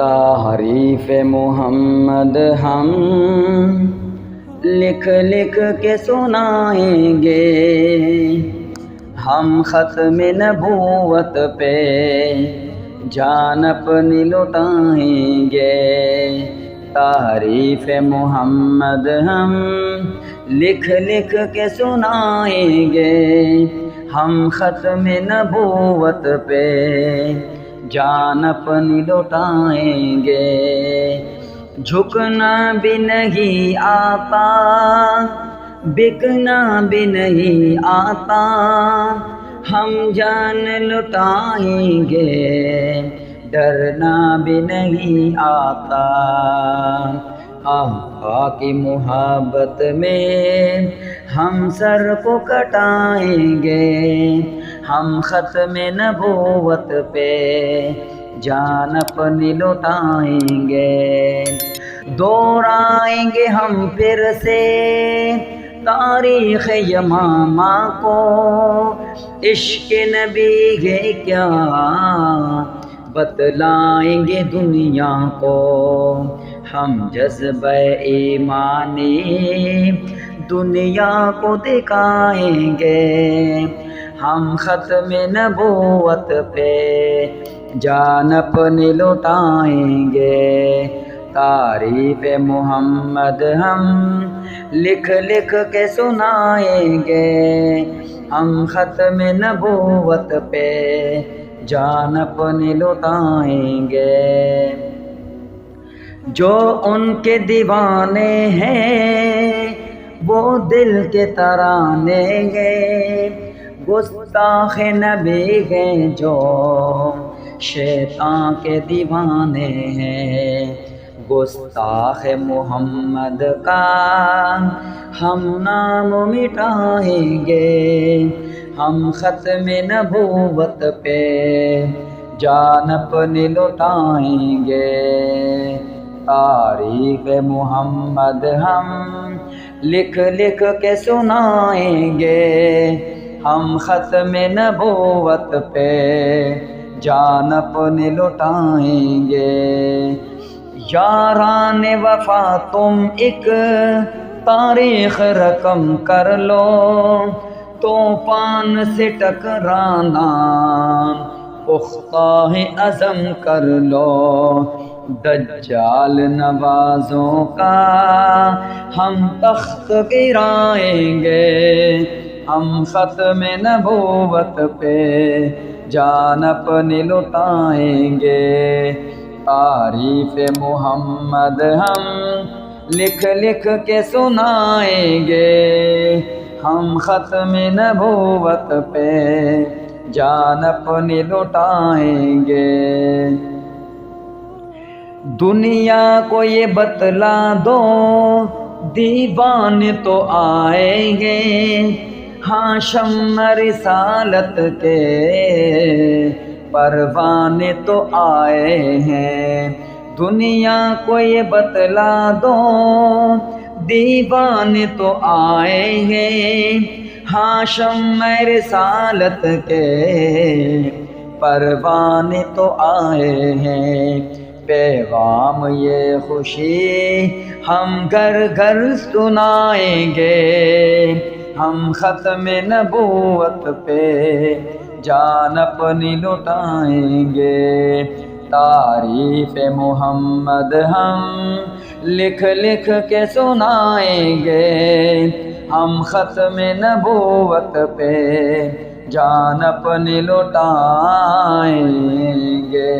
تعریف محمد ہم لکھ لکھ کے سنائیں گے، ہم ختم نبوت پہ جان اپنی لٹائیں گے۔ تعریف محمد ہم لکھ لکھ کے سنائیں گے، ہم ختم نبوت پہ جان اپنی لٹائیں گے۔ جھکنا بھی نہیں آتا، بکنا بھی نہیں آتا، ہم جان لٹائیں گے، ڈرنا بھی نہیں آتا۔ آقا کی محبت میں ہم سر کو کٹائیں گے، ہم ختم نبوت پہ جان اپنی لٹائیں گے۔ دہرائیں گے ہم پھر سے تاریخ یمامہ کو، عشق نبی ہے کیا بتلائیں گے دنیا کو، ہم جذبہ ایمانی دنیا کو دکھائیں گے، ہم ختم نبوت پہ جان اپنی لٹائیں گے۔ تعریف محمد ہم لکھ لکھ کے سنائیں گے، ہم ختم نبوت پہ جان اپنی لٹائیں گے۔ جو ان کے دیوانے ہیں وہ دل کے ترانے ہیں، گستاخ نبی ہیں جو شیطان کے دیوانے ہیں۔ گستاخ محمد کا ہم نام مٹائیں گے، ہم ختم نبوت پہ جان اپنی لٹائیں گے۔ تعریف محمد ہم لکھ لکھ کے سنائیں گے، ہم ختم نبوت پہ جان اپنی لٹائیں گے۔ یاران وفا تم ایک تاریخ رقم کر لو، طوفان سے ٹکرانا پختہ عزم کر لو، دجال نوازوں کا ہم تخت گرائیں گے، ہم ختم نبوت پہ جان اپنی لٹائیں گے۔ تعریف محمد ہم لکھ لکھ کے سنائیں گے، ہم ختم نبوت پہ جان اپنی لٹائیں گے۔ دنیا کو یہ بتلا دو دیوانے تو آئیں گے، ہاں شمع رسالت کے پروانے تو آئے ہیں۔ دنیا کو یہ بتلا دو دیوانے تو آئے ہیں، ہاں شمع رسالت کے پروانے تو آئے ہیں۔ پیغام یہ خوشی ہم گھر گھر سنائیں گے، ہم ختم نبوت پہ جان اپنی لٹائیں گے۔ تعریف محمد ہم لکھ لکھ کے سنائیں گے، ہم ختم نبوت پہ جان اپنی لٹائیں گے۔